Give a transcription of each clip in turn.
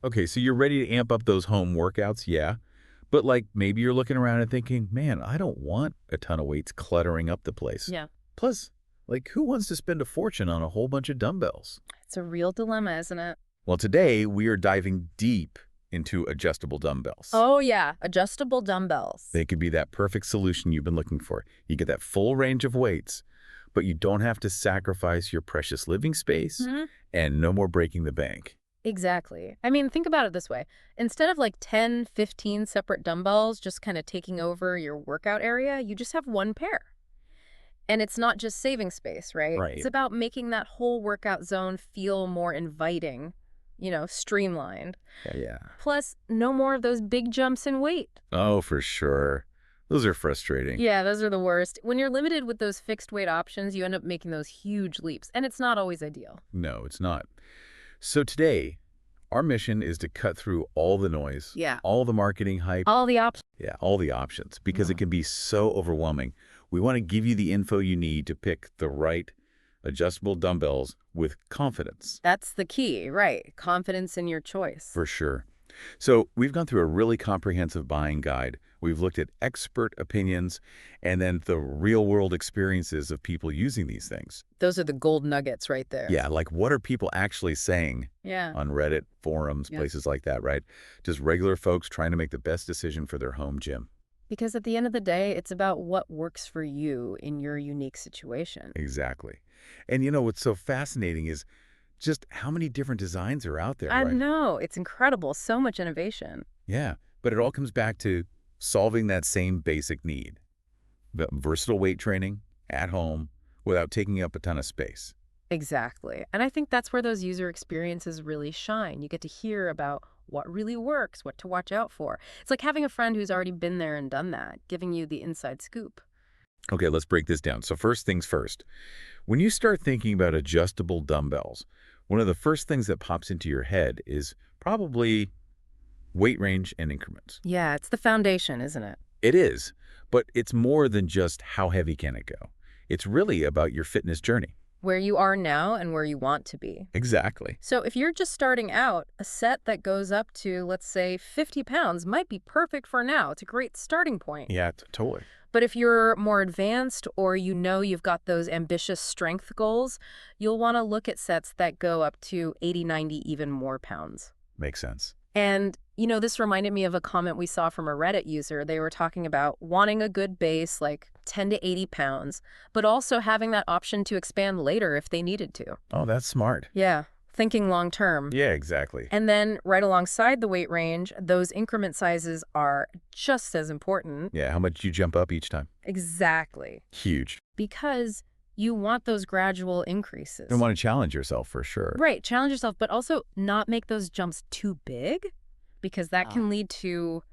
Okay, so you're ready to amp up those home workouts, yeah. But like maybe you're looking around and thinking, man, I don't want a ton of weights cluttering up the place. Yeah. Plus, like who wants to spend a fortune on a whole bunch of dumbbells? It's a real dilemma, isn't it? Well, today we are diving deep into adjustable dumbbells. Oh, yeah. Adjustable dumbbells. They could be that perfect solution you've been looking for. You get that full range of weights, but you don't have to sacrifice your precious living space Hmm. and no more breaking the bank. Exactly. I mean, think about it this way. Instead of like 10, 15 separate dumbbells just kind of taking over your workout area, you just have one pair. And it's not just saving space, right? It's Right. about making that whole workout zone feel more inviting, streamlined. Yeah. Plus, no more of those big jumps in weight. Oh, for sure. Those are frustrating. Yeah, those are the worst. When you're limited with those fixed weight options, you end up making those huge leaps, and it's not always ideal. No, it's not. So today, our mission is to cut through all the noise, Yeah. all the marketing hype, All the options. yeah, all the options, because it can be so overwhelming. We want to give you the info you need to pick the right adjustable dumbbells with confidence. That's the key, right? Confidence in your choice. For sure. So we've gone through a really comprehensive buying guide. We've looked at expert opinions and then the real-world experiences of people using these things. Those are the gold nuggets right there. Yeah, like what are people actually saying Yeah. on Reddit, forums, Yeah. places like that, right? Just regular folks trying to make the best decision for their home gym. Because at the end of the day, it's about what works for you in your unique situation. Exactly. And you know what's so fascinating is just how many different designs are out there, I right? know. It's incredible. So much innovation. Yeah, but it all comes back to solving that same basic need. The versatile weight training at home without taking up a ton of space. Exactly. And I think that's where those user experiences really shine. You get to hear about what really works, what to watch out for. It's like having a friend who's already been there and done that, giving you the inside scoop. Okay, let's break this down. So first things first, when you start thinking about adjustable dumbbells, one of the first things that pops into your head is probably weight range and increments. Yeah, it's the foundation, isn't it? It is, but it's more than just how heavy can it go. It's really about your fitness journey. Where you are now and where you want to be. Exactly. So if you're just starting out, a set that goes up to, let's say, 50 pounds might be perfect for now. It's a great starting point. Yeah, totally. But if you're more advanced or you've got those ambitious strength goals, you'll want to look at sets that go up to 80, 90, even more pounds. Makes sense. And, this reminded me of a comment we saw from a Reddit user. They were talking about wanting a good base, like 10 to 80 pounds, but also having that option to expand later if they needed to. Oh, that's smart. Yeah, thinking long term. Yeah, exactly. And then right alongside the weight range, those increment sizes are just as important. Yeah, how much you jump up each time? Exactly. Huge. Because you want those gradual increases. You want to challenge yourself for sure. Right, challenge yourself, but also not make those jumps too big, because that can lead to,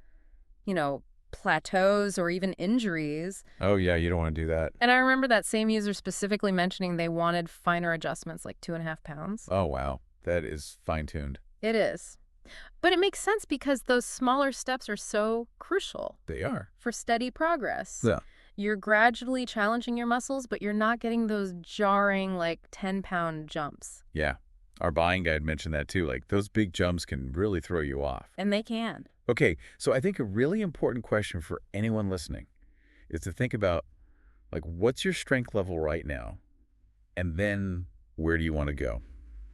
plateaus or even injuries. Oh, yeah, you don't want to do that. And I remember that same user specifically mentioning they wanted finer adjustments, like 2.5 pounds. Oh, wow. That is fine-tuned. It is. But it makes sense because those smaller steps are so crucial They are. for steady progress. Yeah. You're gradually challenging your muscles, but you're not getting those jarring, like, 10-pound jumps. Yeah. Our buying guide mentioned that too. Like those big jumps can really throw you off. And they can. Okay, so I think a really important question for anyone listening is to think about, like, what's your strength level right now? And then where do you want to go?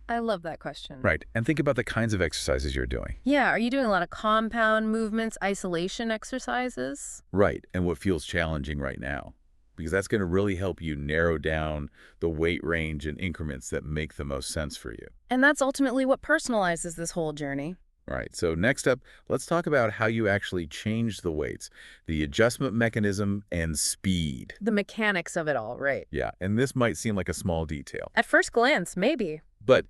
I love that question. Right. And think about the kinds of exercises you're doing. Yeah, are you doing a lot of compound movements, isolation exercises? Right. And what feels challenging right now. Because that's going to really help you narrow down the weight range and increments that make the most sense for you. And that's ultimately what personalizes this whole journey. All right, so next up, let's talk about how you actually change the weights, the adjustment mechanism, and speed. The mechanics of it all, right? Yeah, and this might seem like a small detail. At first glance, maybe. But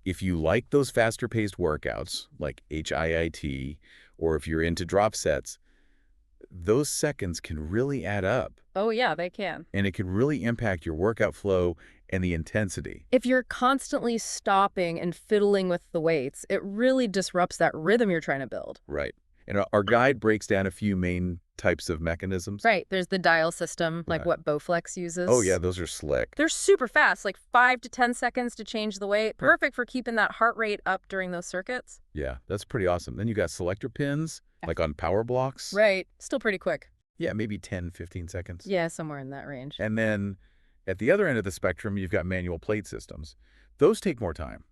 if you like those faster-paced workouts, like HIIT, or if you're into drop sets, those seconds can really add up. Oh, yeah, they can. And it can really impact your workout flow and the intensity. If you're constantly stopping and fiddling with the weights, it really disrupts that rhythm you're trying to build. Right. And our guide breaks down a few main types of mechanisms. Right. There's the dial system, like Yeah. what Bowflex uses. Oh, yeah, those are slick. They're super fast, like 5 to 10 seconds to change the weight. Perfect for keeping that heart rate up during those circuits. Yeah, that's pretty awesome. Then you got selector pins, like on PowerBlocks. Right. Still pretty quick. Yeah, maybe 10, 15 seconds. Yeah, somewhere in that range. And then at the other end of the spectrum, you've got manual plate systems. Those take more time.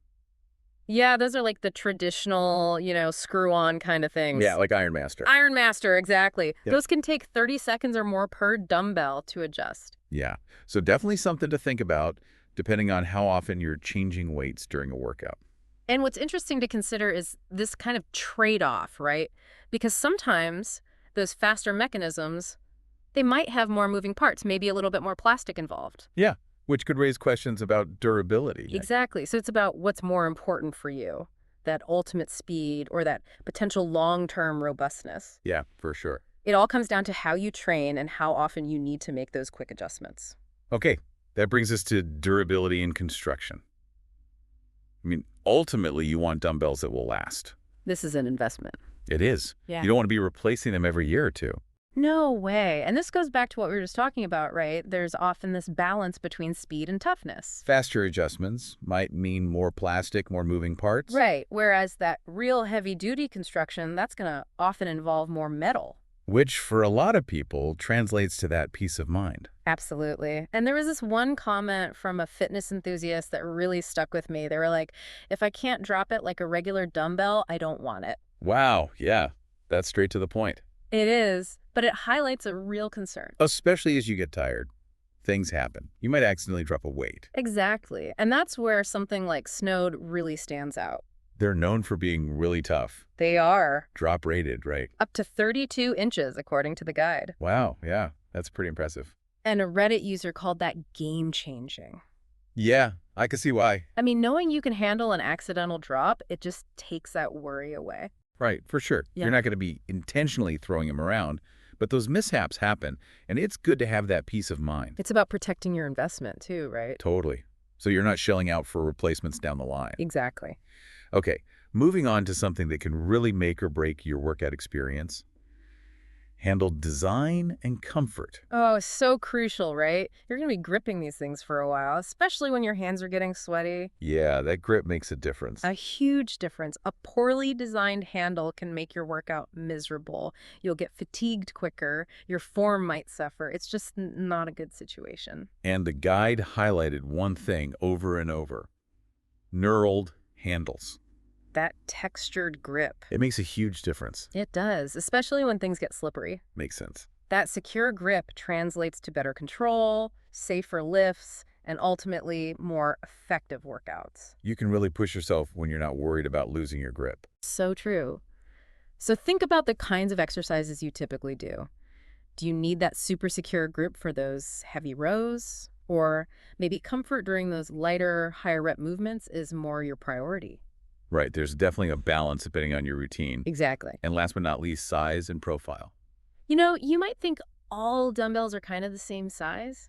Yeah, those are like the traditional, screw-on kind of things. Yeah, like Ironmaster. Ironmaster, exactly. Yep. Those can take 30 seconds or more per dumbbell to adjust. Yeah, so definitely something to think about depending on how often you're changing weights during a workout. And what's interesting to consider is this kind of trade-off, right? Because sometimes those faster mechanisms, they might have more moving parts, maybe a little bit more plastic involved. Yeah, which could raise questions about durability. Exactly. So it's about what's more important for you, that ultimate speed or that potential long-term robustness. Yeah, for sure. It all comes down to how you train and how often you need to make those quick adjustments. Okay, that brings us to durability in construction. I mean, ultimately, you want dumbbells that will last. This is an investment. It is. Yeah. You don't want to be replacing them every year or two. No way. And this goes back to what we were just talking about, right? There's often this balance between speed and toughness. Faster adjustments might mean more plastic, more moving parts. Right. Whereas that real heavy-duty construction, that's going to often involve more metal. Which, for a lot of people, translates to that peace of mind. Absolutely. And there was this one comment from a fitness enthusiast that really stuck with me. They were like, if I can't drop it like a regular dumbbell, I don't want it. Wow, yeah, that's straight to the point. It is, but it highlights a real concern. Especially as you get tired. Things happen. You might accidentally drop a weight. Exactly. And that's where something like Snode really stands out. They're known for being really tough. They are. Drop rated, right? Up to 32 inches, according to the guide. Wow, yeah, that's pretty impressive. And a Reddit user called that game-changing. Yeah, I can see why. I mean, knowing you can handle an accidental drop, it just takes that worry away. Right, for sure. Yeah. You're not going to be intentionally throwing them around, but those mishaps happen, and it's good to have that peace of mind. It's about protecting your investment, too, right? Totally. So you're not shelling out for replacements down the line. Exactly. Okay, moving on to something that can really make or break your workout experience. Handle design and comfort. Oh, so crucial, right? You're going to be gripping these things for a while, especially when your hands are getting sweaty. Yeah, that grip makes a difference. A huge difference. A poorly designed handle can make your workout miserable. You'll get fatigued quicker. Your form might suffer. It's just not a good situation. And the guide highlighted one thing over and over. Knurled handles. That textured grip. It makes a huge difference. It does, especially when things get slippery. Makes sense. That secure grip translates to better control, safer lifts, and ultimately more effective workouts. You can really push yourself when you're not worried about losing your grip. So true. So think about the kinds of exercises you typically do. Do you need that super secure grip for those heavy rows? Or maybe comfort during those lighter, higher rep movements is more your priority? Right, there's definitely a balance depending on your routine. Exactly. And last but not least, size and profile. You might think all dumbbells are kind of the same size,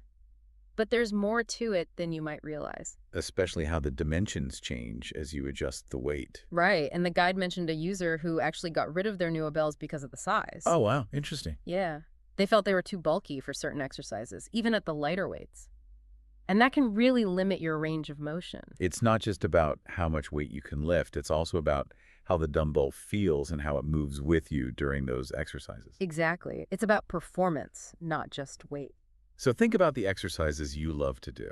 but there's more to it than you might realize. Especially how the dimensions change as you adjust the weight. Right, and the guide mentioned a user who actually got rid of their newbells because of the size. Oh, wow, interesting. Yeah, they felt they were too bulky for certain exercises, even at the lighter weights. And that can really limit your range of motion. It's not just about how much weight you can lift. It's also about how the dumbbell feels and how it moves with you during those exercises. Exactly. It's about performance, not just weight. So think about the exercises you love to do.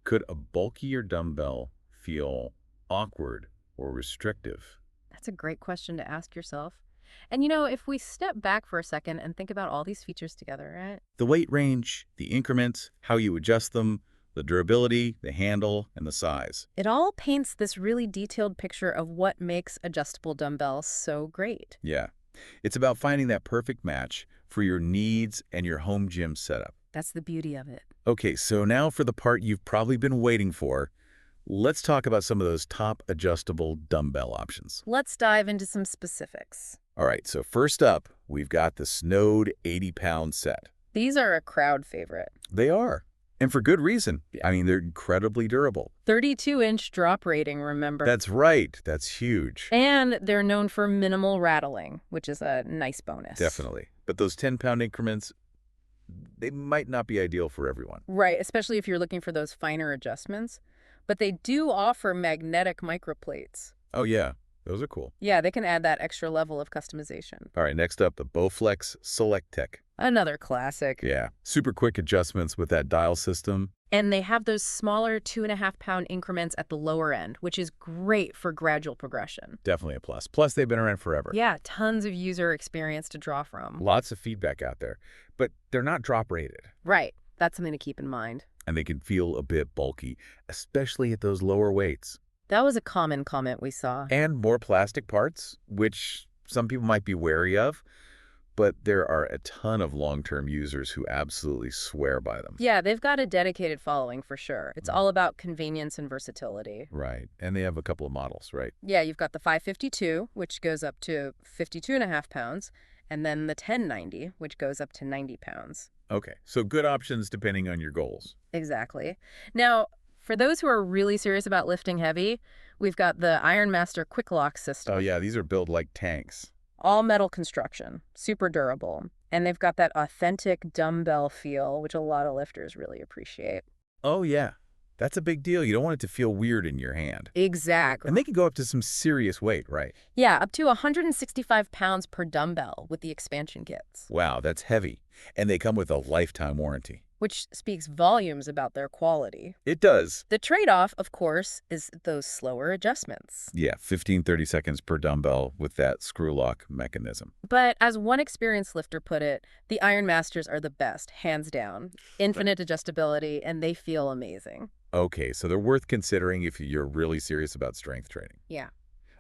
Could a bulkier dumbbell feel awkward or restrictive? That's a great question to ask yourself. And if we step back for a second and think about all these features together, right? The weight range, the increments, how you adjust them, the durability, the handle, and the size. It all paints this really detailed picture of what makes adjustable dumbbells so great. Yeah. It's about finding that perfect match for your needs and your home gym setup. That's the beauty of it. Okay, so now for the part you've probably been waiting for. Let's talk about some of those top adjustable dumbbell options. Let's dive into some specifics. All right, so first up, we've got the Snode 80-pound set. These are a crowd favorite. They are, and for good reason. I mean, they're incredibly durable. 32-inch drop rating, remember? That's right. That's huge. And they're known for minimal rattling, which is a nice bonus. Definitely. But those 10-pound increments, they might not be ideal for everyone. Right, especially if you're looking for those finer adjustments. But they do offer magnetic microplates. Oh, yeah. Those are cool. Yeah, they can add that extra level of customization. All right, next up, the Bowflex Select Tech. Another classic. Yeah, super quick adjustments with that dial system. And they have those smaller 2.5-pound increments at the lower end, which is great for gradual progression. Definitely a plus. Plus, they've been around forever. Yeah, tons of user experience to draw from. Lots of feedback out there, but they're not drop rated. Right. That's something to keep in mind. And they can feel a bit bulky, especially at those lower weights. That was a common comment we saw. And more plastic parts, which some people might be wary of, but there are a ton of long-term users who absolutely swear by them. Yeah, they've got a dedicated following for sure. It's all about convenience and versatility. Right. And they have a couple of models, right? Yeah, you've got the 552, which goes up to 52.5 pounds, and then the 1090, which goes up to 90 pounds. Okay. So good options depending on your goals. Exactly. Now, for those who are really serious about lifting heavy, we've got the Ironmaster Quick Lock system. Oh, yeah. These are built like tanks. All metal construction, super durable. And they've got that authentic dumbbell feel, which a lot of lifters really appreciate. Oh, yeah. That's a big deal. You don't want it to feel weird in your hand. Exactly. And they can go up to some serious weight, right? Yeah, up to 165 pounds per dumbbell with the expansion kits. Wow, that's heavy. And they come with a lifetime warranty. Which speaks volumes about their quality. It does. The trade-off, of course, is those slower adjustments. Yeah, 15-30 seconds per dumbbell with that screw lock mechanism. But as one experienced lifter put it, the Ironmasters are the best, hands down. Infinite adjustability, and they feel amazing. Okay, so they're worth considering if you're really serious about strength training. Yeah.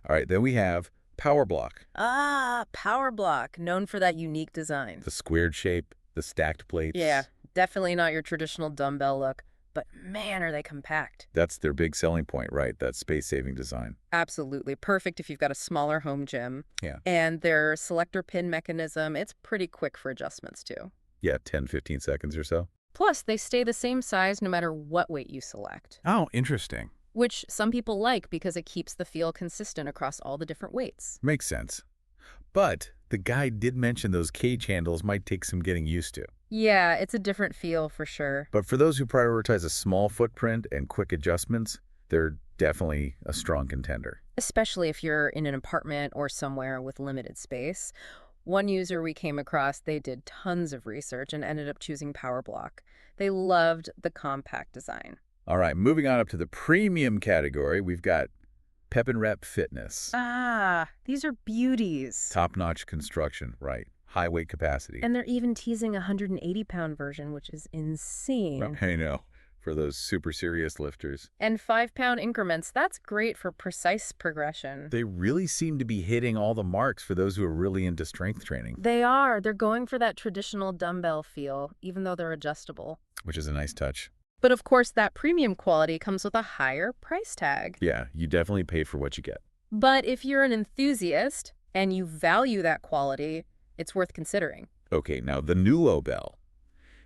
All right, then we have PowerBlock. Ah, PowerBlock, known for that unique design. The squared shape, the stacked plates. Yeah, definitely not your traditional dumbbell look, but man, are they compact. That's their big selling point, right? That space-saving design. Absolutely. Perfect if you've got a smaller home gym. Yeah. And their selector pin mechanism, it's pretty quick for adjustments too. Yeah, 10-15 seconds or so. Plus, they stay the same size no matter what weight you select. Oh, interesting. Which some people like because it keeps the feel consistent across all the different weights. Makes sense. But the guide did mention those cage handles might take some getting used to. Yeah, it's a different feel for sure. But for those who prioritize a small footprint and quick adjustments, they're definitely a strong contender. Especially if you're in an apartment or somewhere with limited space. One user we came across, they did tons of research and ended up choosing PowerBlock. They loved the compact design. All right, moving on up to the premium category, we've got Pep and Rep Fitness. Ah, these are beauties. Top-notch construction, right. High weight capacity. And they're even teasing a 180-pound version, which is insane. I know, for those super serious lifters. And 5-pound increments, that's great for precise progression. They really seem to be hitting all the marks for those who are really into strength training. They are. They're going for that traditional dumbbell feel, even though they're adjustable. Which is a nice touch. But of course, that premium quality comes with a higher price tag. Yeah, you definitely pay for what you get. But if you're an enthusiast and you value that quality, it's worth considering. Okay, now the Newbell.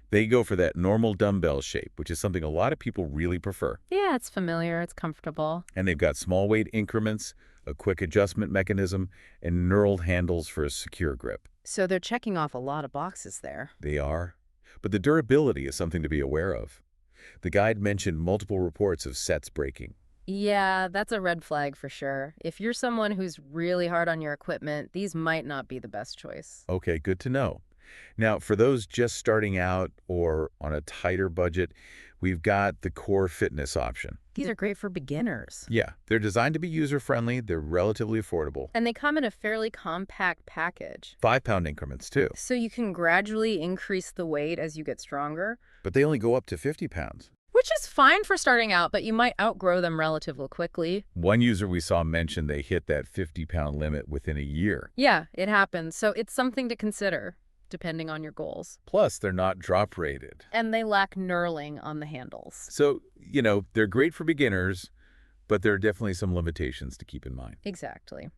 They go for that normal dumbbell shape, which is something a lot of people really prefer. Yeah, it's familiar. It's comfortable. And they've got small weight increments, a quick adjustment mechanism, and knurled handles for a secure grip. So they're checking off a lot of boxes there. They are. But the durability is something to be aware of. The guide mentioned multiple reports of sets breaking. Yeah, that's a red flag for sure. If you're someone who's really hard on your equipment, these might not be the best choice. Okay, good to know. Now, for those just starting out or on a tighter budget, we've got the Core Fitness option. These are great for beginners. Yeah, they're designed to be user-friendly, they're relatively affordable. And they come in a fairly compact package. 5-pound increments, too. So you can gradually increase the weight as you get stronger. But they only go up to 50 pounds. Which is fine for starting out, but you might outgrow them relatively quickly. One user we saw mention they hit that 50-pound limit within a year. Yeah, it happens. So it's something to consider, depending on your goals. Plus, they're not drop rated. And they lack knurling on the handles. So, they're great for beginners, but there are definitely some limitations to keep in mind. Exactly.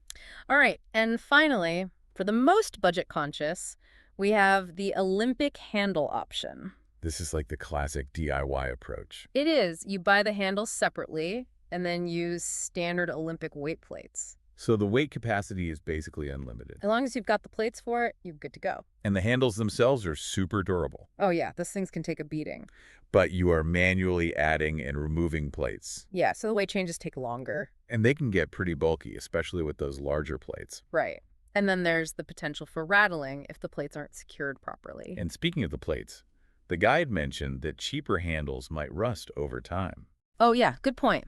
All right, and finally, for the most budget conscious, we have the Olympic handle option. This is like the classic DIY approach. It is. You buy the handles separately and then use standard Olympic weight plates. So the weight capacity is basically unlimited. As long as you've got the plates for it, you're good to go. And the handles themselves are super durable. Oh yeah, those things can take a beating. But you are manually adding and removing plates. Yeah, so the weight changes take longer. And they can get pretty bulky, especially with those larger plates. Right. And then there's the potential for rattling if the plates aren't secured properly. And speaking of the plates, the guide mentioned that cheaper handles might rust over time. Oh yeah, good point.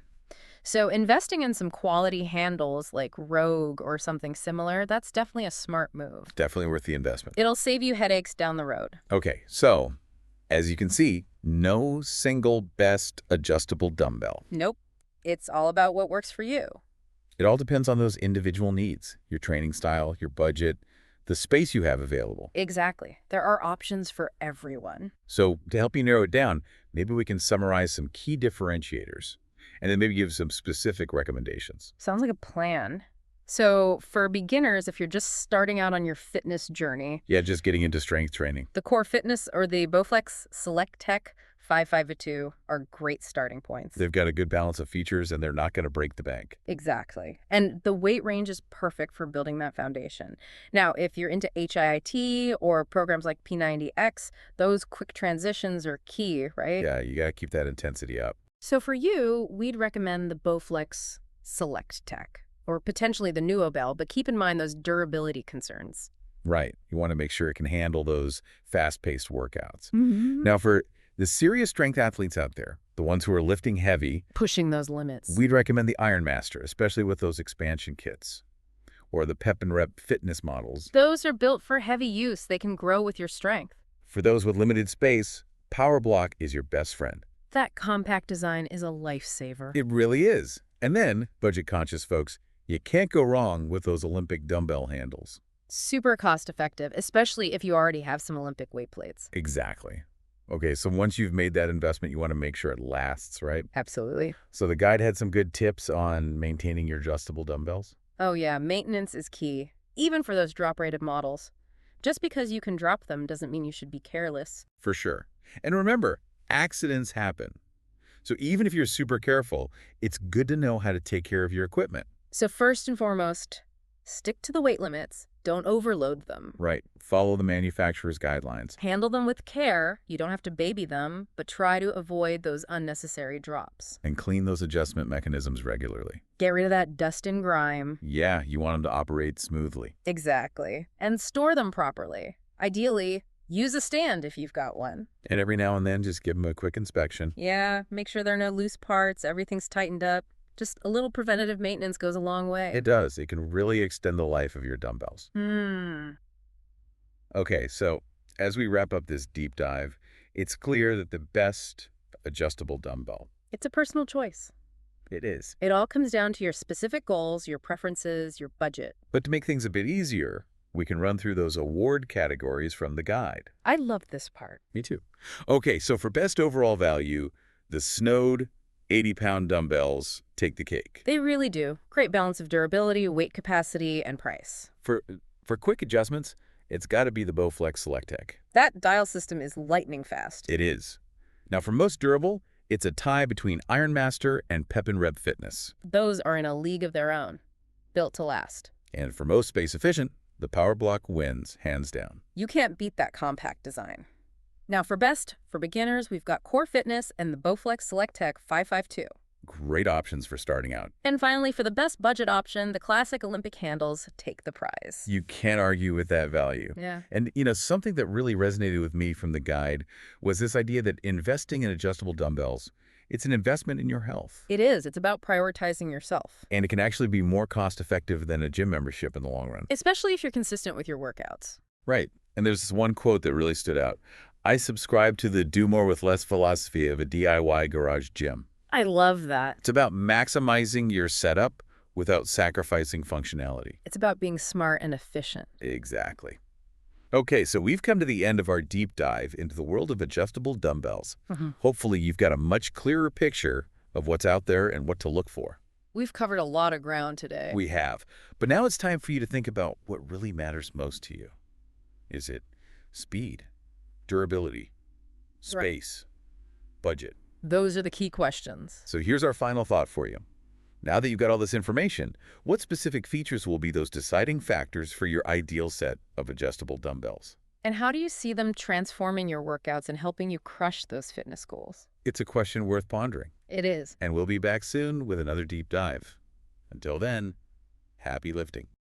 So investing in some quality handles like Rogue or something similar, that's definitely a smart move. Definitely worth the investment. It'll save you headaches down the road. Okay, so as you can see, no single best adjustable dumbbell. Nope. It's all about what works for you. It all depends on those individual needs, your training style, your budget, the space you have available. Exactly. There are options for everyone. So to help you narrow it down, maybe we can summarize some key differentiators and then maybe give some specific recommendations. Sounds like a plan. So for beginners, if you're just starting out on your fitness journey, Yeah, just getting into strength training. the Core Fitness or the Bowflex Select Tech 552 are great starting points. They've got a good balance of features and they're not going to break the bank. Exactly. And the weight range is perfect for building that foundation. Now, if you're into HIIT or programs like P90X, those quick transitions are key, right? Yeah, you got to keep that intensity up. So for you, we'd recommend the Bowflex Select Tech or potentially the Nuobel, but keep in mind those durability concerns. Right. You want to make sure it can handle those fast-paced workouts. Mm-hmm. Now, for the serious strength athletes out there, the ones who are lifting heavy, Pushing those limits. we'd recommend the Ironmaster, especially with those expansion kits, or the Pep and Rep fitness models. Those are built for heavy use. They can grow with your strength. For those with limited space, PowerBlock is your best friend. That compact design is a lifesaver. It really is. And then, budget-conscious folks, you can't go wrong with those Olympic dumbbell handles. Super cost effective, especially if you already have some Olympic weight plates. Exactly. Okay, so once you've made that investment, you want to make sure it lasts, right? Absolutely. So the guide had some good tips on maintaining your adjustable dumbbells. Oh yeah, maintenance is key, even for those drop-rated models. Just because you can drop them doesn't mean you should be careless. For sure. And remember, accidents happen. So even if you're super careful, it's good to know how to take care of your equipment. So first and foremost, stick to the weight limits. Don't overload them. Right. Follow the manufacturer's guidelines. Handle them with care. You don't have to baby them, but try to avoid those unnecessary drops. And clean those adjustment mechanisms regularly. Get rid of that dust and grime. Yeah, you want them to operate smoothly. Exactly. And store them properly. Ideally, use a stand if you've got one. And every now and then, just give them a quick inspection. Yeah, make sure there are no loose parts, everything's tightened up. Just a little preventative maintenance goes a long way. It does. It can really extend the life of your dumbbells. Okay, so as we wrap up this deep dive, it's clear that the best adjustable dumbbell, It's a personal choice. it is. It all comes down to your specific goals, your preferences, your budget. But to make things a bit easier, we can run through those award categories from the guide. I love this part. Me too. Okay, so for best overall value, the Snode 80-pound dumbbells take the cake. They really do. Great balance of durability, weight capacity, and price. For quick adjustments, it's got to be the Bowflex Select Tech. That dial system is lightning fast. It is. Now, for most durable, it's a tie between Ironmaster and Pep and Rep Fitness. Those are in a league of their own. Built to last. And for most space efficient, the PowerBlock wins, hands down. You can't beat that compact design. Now for best, for beginners, we've got Core Fitness and the Bowflex Select Tech 552. Great options for starting out. And finally, for the best budget option, the classic Olympic handles take the prize. You can't argue with that value. Yeah. And, something that really resonated with me from the guide was this idea that investing in adjustable dumbbells, it's an investment in your health. It is. It's about prioritizing yourself. And it can actually be more cost-effective than a gym membership in the long run. Especially if you're consistent with your workouts. Right. And there's this one quote that really stood out. I subscribe to the do more with less philosophy of a DIY garage gym. I love that. It's about maximizing your setup without sacrificing functionality. It's about being smart and efficient. Exactly. Okay, so we've come to the end of our deep dive into the world of adjustable dumbbells. Hopefully you've got a much clearer picture of what's out there and what to look for. We've covered a lot of ground today. We have. But now it's time for you to think about what really matters most to you. Is it speed, durability, space, budget? Those are the key questions. So here's our final thought for you. Now that you've got all this information, what specific features will be those deciding factors for your ideal set of adjustable dumbbells? And how do you see them transforming your workouts and helping you crush those fitness goals? It's a question worth pondering. It is. And we'll be back soon with another deep dive. Until then, happy lifting.